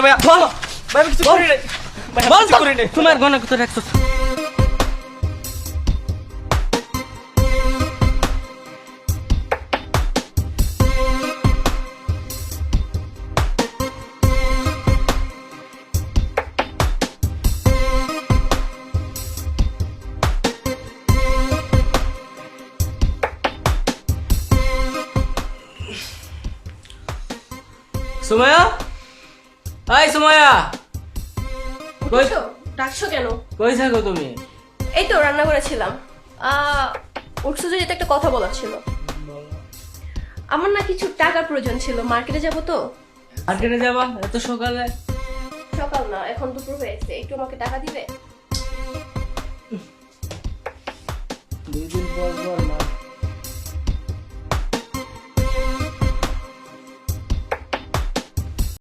ভাইয়া বল ভাই আমি কিছু করি নাই ভাই আমি কিছু করি নাই তোমার গনা কত রাখছো সুমাইয়া হাই সুমাইয়া কই উঠছো? ডাকছো কেন? কই থাকো তুমি এই তো রান্না করেছিলাম। উঠছো যে এটা একটা কথা বলার ছিল। আমার না কিছু টাকার প্রয়োজন ছিল, মার্কেটে যাব তো। মার্কেটে যাবা এত সকালে সকাল না, এখন দুপুর হয়েছে, একটু আমাকে টাকা দিবে? 2 দিন পর পর